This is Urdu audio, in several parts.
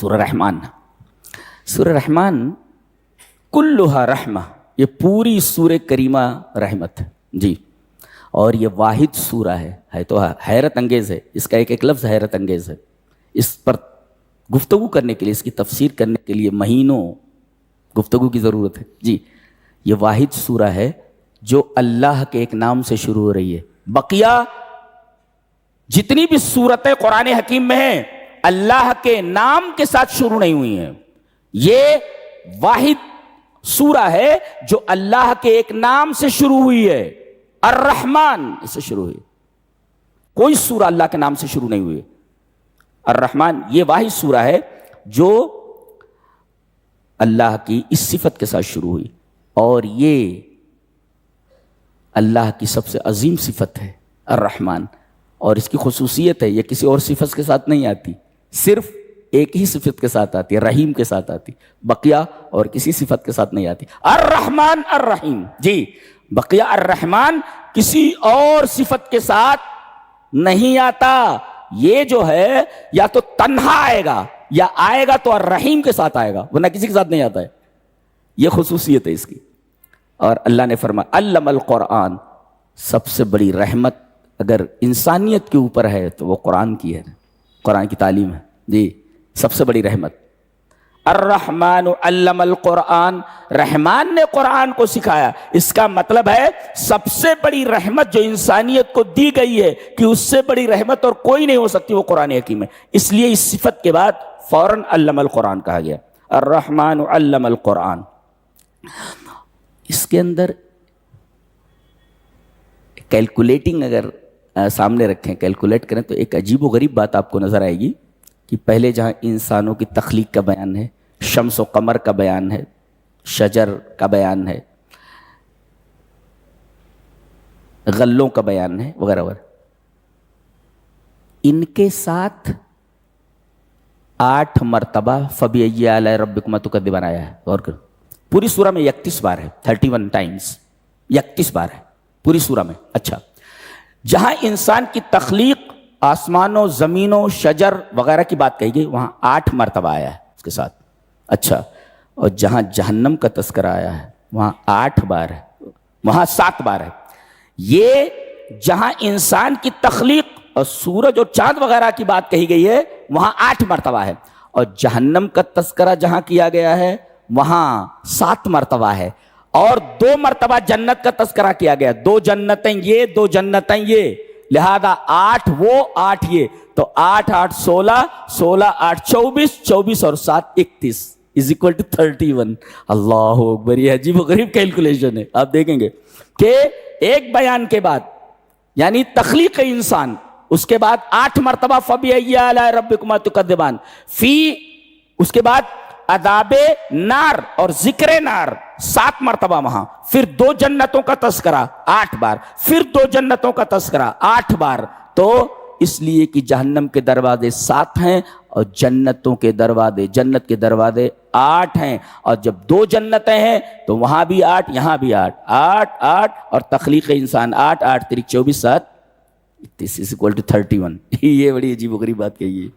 سورہ رحمان. سورہ رحمان کلھا رحمہ، یہ پوری سورہ کریمہ رحمت ہے جی. اور یہ واحد سورہ ہے تو حیرت انگیز ہے، اس کا ایک ایک لفظ حیرت انگیز ہے. اس پر گفتگو کرنے کے لیے، اس کی تفسیر کرنے کے لیے مہینوں گفتگو کی ضرورت ہے جی. یہ واحد سورہ ہے جو اللہ کے ایک نام سے شروع ہو رہی ہے. بقیہ جتنی بھی سورتیں قرآن حکیم میں ہیں اللہ کے نام کے ساتھ شروع نہیں ہوئی ہیں. یہ واحد سورہ ہے جو اللہ کے ایک نام سے شروع ہوئی ہے، الرحمن اس سے شروع ہوئی. کوئی سورہ اللہ کے نام سے شروع نہیں ہوئی. الرحمن یہ واحد سورہ ہے جو اللہ کی اس صفت کے ساتھ شروع ہوئی، اور یہ اللہ کی سب سے عظیم صفت ہے الرحمن. اور اس کی خصوصیت ہے یہ کسی اور صفت کے ساتھ نہیں آتی، صرف ایک ہی صفت کے ساتھ آتی ہے، رحیم کے ساتھ آتی، بقیہ اور کسی صفت کے ساتھ نہیں آتی. الرحمن الرحیم جی. بقیہ الرحمن کسی اور صفت کے ساتھ نہیں آتا. یہ جو ہے یا تو تنہا آئے گا یا آئے گا تو الرحیم کے ساتھ آئے گا، ورنہ کسی کے ساتھ نہیں آتا ہے. یہ خصوصیت ہے اس کی. اور اللہ نے فرمایا علم القرآن، سب سے بڑی رحمت اگر انسانیت کے اوپر ہے تو وہ قرآن کی ہے، قرآن کی تعلیم ہے جی. سب سے بڑی رحمت. الرحمن علم القرآن، رحمان نے قرآن کو سکھایا. اس کا مطلب ہے سب سے بڑی رحمت جو انسانیت کو دی گئی ہے کہ اس سے بڑی رحمت اور کوئی نہیں ہو سکتی، وہ قرآن حکیم ہے. اس لیے اس صفت کے بعد فوراً علم القرآن کہا گیا. الرحمن علم القرآن. اس کے اندر کیلکولیٹنگ اگر سامنے رکھیں، کیلکولیٹ کریں تو ایک عجیب و غریب بات آپ کو نظر آئے گی کہ پہلے جہاں انسانوں کی تخلیق کا بیان ہے، شمس و قمر کا بیان ہے، شجر کا بیان ہے، غلوں کا بیان ہے وغیرہ وغیرہ، ان کے ساتھ 8 مرتبہ فَبِأَيِّ آلَاءِ رَبِّكُمَا تُكَذِّبَانِ آیا ہے. غور کرو، پوری سورہ میں 31 بار ہے، 31 ٹائمز 31 بار ہے پوری سورہ میں. اچھا، جہاں انسان کی تخلیق، آسمانوں زمینوں شجر وغیرہ کی بات کہی گئی وہاں 8 مرتبہ آیا ہے اس کے ساتھ. اچھا، اور جہاں جہنم کا تذکرہ آیا ہے وہاں 8 بار ہے، وہاں 7 بار ہے. یہ جہاں انسان کی تخلیق اور سورج اور چاند وغیرہ کی بات کہی گئی ہے وہاں 8 مرتبہ ہے، اور جہنم کا تذکرہ جہاں کیا گیا ہے وہاں 7 مرتبہ ہے، اور 2 مرتبہ جنت کا تذکرہ کیا گیا. 2 جنتیں یہ، 2 جنتیں یہ، لہذا 8 وہ 8 یہ، تو 8 8 16، 16 8 24، 24 اور 7 31 از اکول ٹو 31. اللہ اکبر. یہ عجیب و غریب کیلکولیشن ہے. آپ دیکھیں گے کہ ایک بیان کے بعد یعنی تخلیق انسان، اس کے بعد 8 مرتبہ فَبِأَيِّ آلَاءِ رَبِّكُمَا تُكَذِّبَانِ، فی اس کے بعد عذاب نار اور ذکر نار 7 مرتبہ وہاں، پھر 2 جنتوں کا تذکرہ 8 بار، پھر 2 جنتوں کا تذکرہ 8 بار. تو اس لیے کہ جہنم کے دروازے 7 ہیں اور جنتوں کے دروازے، جنت کے دروازے 8 ہیں، اور جب 2 جنتیں ہیں تو وہاں بھی 8 یہاں بھی 8 8 8، اور تخلیق انسان 8 8 3 24 7 this is equal to 31. یہ بڑی عجیب و غریب بات کہی ہے.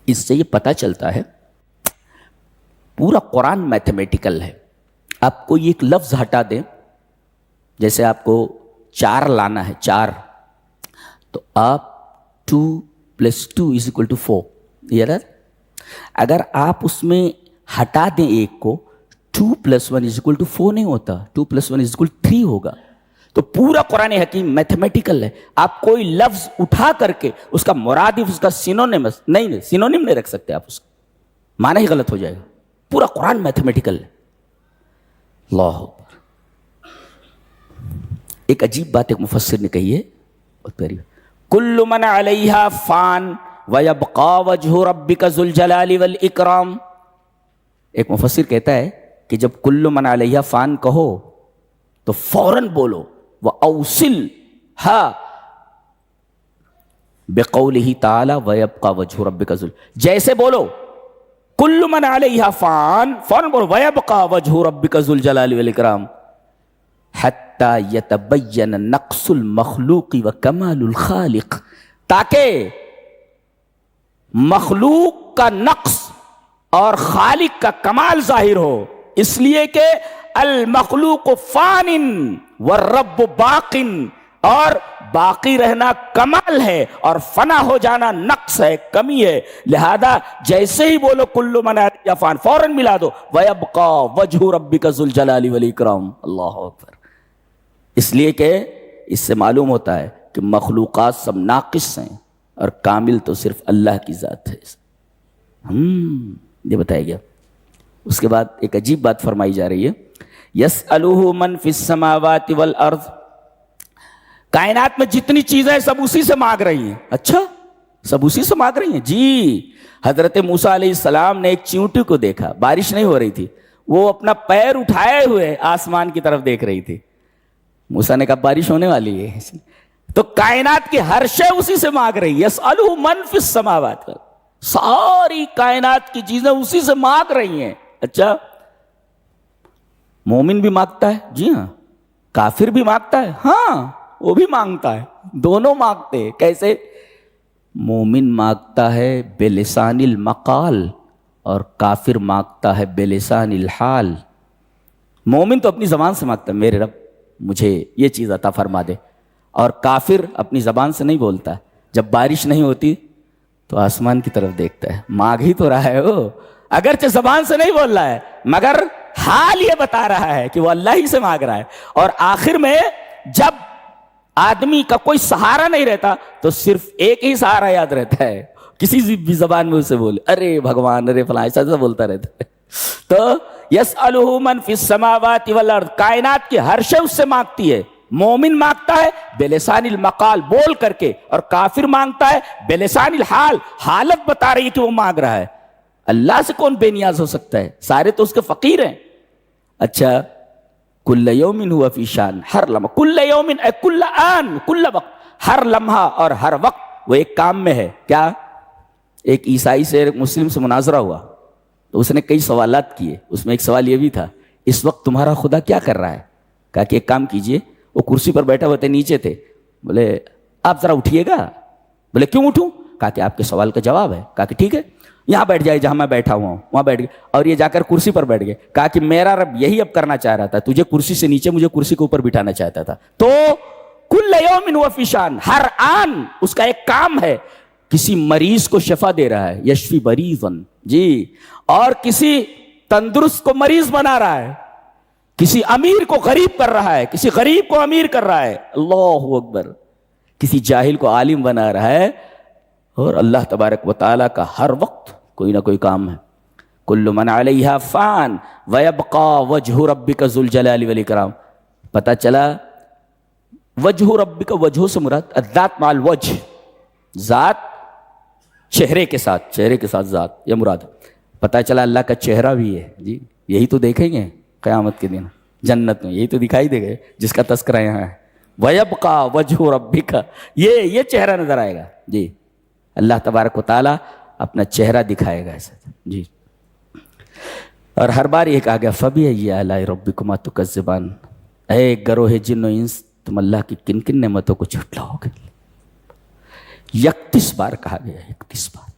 اس سے یہ پتہ چلتا ہے پورا قرآن میتھمیٹیکل ہے. آپ کو یہ ایک لفظ ہٹا دیں، جیسے آپ کو 4 لانا ہے 4، تو آپ 2 + 2 = 4. یہ اگر آپ اس میں ہٹا دیں ایک کو، 2 + 1 = 4 نہیں ہوتا، 2 + 1 = 3 ہوگا. تو پورا قرآن حکیم میتھمیٹیکل ہے. آپ کوئی لفظ اٹھا کر کے اس کا مرادف، اس کا سینونیمس نہیں، سینونیم نہیں رکھ سکتے آپ، اس کا معنی ہی غلط ہو جائے گا. پورا قرآن میتھمیٹیکل ہے. اللہ اکبر. ایک عجیب بات ایک مفسر نے کہی ہے، کل من علیہا فان ویبقى وجہ ربک ذو الجلال والاکرام. ایک مفسر کہتا ہے کہ جب کل من علیہا فان کہو تو فوراً بولو وَأَوْصِلْهَا بِقَوْلِهِ تَعَالَى وَيَبْقَى وَجْهُ رَبِّكَ ذُو، جیسے بولو کل من علیہا فان، فوراً بولو وَيَبْقَى وَجْهُ رَبِّكَ ذُو الْجَلَالِ وَالْإِكْرَامِ حَتَّى يَتَبَيَّنَ نَقْصُ الْمَخْلُوقِ وَكَمَالُ الْخَالِقِ، تاکہ مخلوق کا نقص اور خالق کا کمال ظاہر ہو، اس لیے کہ المخلوق فان والرب باق، اور باقی رہنا کمال ہے اور فنا ہو جانا نقص ہے، کمی ہے. لہذا جیسے ہی بولو کل من علیہا فان، فوراً ملا دو وَيَبْقَى وَجْهُ رَبِّكَ ذُو الْجَلَالِ وَالْإِكْرَامِ. اللہ اکبر. اس لیے کہ اس سے معلوم ہوتا ہے کہ مخلوقات سب ناقص ہیں اور کامل تو صرف اللہ کی ذات ہے. یہ بتایا گیا. اس کے بعد ایک عجیب بات فرمائی جا رہی ہے، يَسْأَلُهُ مَنْ فِي السَّمَاوَاتِ وَالْأَرْضِ. کائنات میں جتنی چیزیں ہیں سب اسی سے مانگ رہی ہیں. اچھا، سب اسی سے مانگ رہی ہیں. جی، حضرت موسیٰ علیہ السلام نے ایک چیونٹی کو دیکھا، بارش نہیں ہو رہی تھی، وہ اپنا پیر اٹھائے ہوئے آسمان کی طرف دیکھ رہی تھی. موسیٰ نے کہا بارش ہونے والی ہے. تو کائنات کی ہر شے اسی سے مانگ رہی ہے. يَسْأَلُهُ مَنْ فِي السَّمَاوَاتِ، ساری کائنات کی چیزیں اسی سے مانگ رہی ہیں. اچھا، مومن بھی مانگتا ہے؟ جی ہاں. کافر بھی مانگتا ہے؟ ہاں، وہ بھی مانگتا ہے. دونوں مانگتے ہیں. کیسے؟ مومن مانگتا ہے بلسان المقال اور کافر مانگتا ہے بلسان الحال. مومن تو اپنی زبان سے مانگتا ہے میرے رب مجھے یہ چیز عطا فرما دے، اور کافر اپنی زبان سے نہیں بولتا. جب بارش نہیں ہوتی تو آسمان کی طرف دیکھتا ہے. مانگ ہی تو رہا ہے وہ، اگرچہ زبان سے نہیں بول رہا ہے مگر حال یہ بتا رہا ہے کہ وہ اللہ ہی سے مانگ رہا ہے. اور آخر میں جب آدمی کا کوئی سہارا نہیں رہتا تو صرف ایک ہی سہارا یاد رہتا ہے، کسی بھی زبان میں اسے بولے ارے بھگوان، ارے فلاں، ایسا بولتا رہتا ہے. تو يَسْأَلُهُ مَنْ فِي السَّمَاوَاتِ وَالْأَرْضِ، کائنات کی ہر شے اس سے مانگتی ہے. مومن مانگتا ہے بلسان المقال، بول کر کے، اور کافر مانگتا ہے بلسان الحال، حالت بتا رہی ہے کہ وہ مانگ رہا ہے. اللہ سے کون بے نیاز ہو سکتا ہے؟ سارے تو اس کے فقیر ہیں. اچھا، کل یوم ہوا فی شان، ہر لمحہ، کل یوم اے کل آن، کل وقت، ہر لمحہ اور ہر وقت وہ ایک کام میں ہے. کیا؟ ایک عیسائی سے ایک مسلم سے مناظرہ ہوا تو اس نے کئی سوالات کیے. اس میں ایک سوال یہ بھی تھا، اس وقت تمہارا خدا کیا کر رہا ہے؟ کہا کہ ایک کام کیجئے. وہ کرسی پر بیٹھا ہوئے تھے، نیچے تھے. بولے آپ ذرا اٹھیے گا. بولے کیوں اٹھوں؟ کہا کہ آپ کے سوال کا جواب ہے. کہا کہ ٹھیک ہے، یہاں بیٹھ جائے جہاں میں بیٹھا ہوا ہوں، وہاں بیٹھ گئے. اور یہ جا کر کرسی پر بیٹھ گئے. کہا کہ میرا رب یہی اب کرنا چاہ رہا تھا، تجھے کرسی سے نیچے مجھے کرسی کے اوپر بٹھانا چاہتا تھا. تو کل یوم ہوا فی شان، ہر آن اس کا ایک کام ہے. کسی مریض کو شفا دے رہا ہے، یشفی مریضن، جی، اور کسی تندرست کو مریض بنا رہا ہے، کسی امیر کو غریب کر رہا ہے، کسی غریب کو امیر کر رہا ہے. اللہ اکبر. کسی جاہل کو عالم بنا رہا ہے. اور اللہ تبارک و تعالیٰ کا ہر وقت کوئی نہ کوئی کام ہے. کل من علیہا فان ویبقى وجہ ربک ذو الجلال والاکرام. پتہ چلا وجہ ربک، وجہ سے مراد الذات مع الوجہ، ذات چہرے کے ساتھ، چہرے کے ساتھ ذات، یہ مراد. پتہ چلا اللہ کا چہرہ بھی ہے. جی، یہی تو دیکھیں گے قیامت کے دن جنت میں، یہی تو دکھائی دے گا جس کا تذکرہ یہاں ہے. وَيَبْقَى وَجْهُ رَبِّكَ، یہ چہرہ نظر آئے گا. جی، اللہ تبارک و تعالیٰ اپنا چہرہ دکھائے گا ایسا. جی، اور ہر بار یہ کہا گیا فَبِأَيِّ آلَاءِ رَبِّكُمَا تُكَذِّبَانِ، اے گروہ جن و انس، تم اللہ کی کن کن نعمتوں کو جھٹلاؤ گے. 31 بار کہا گیا، 31 بار.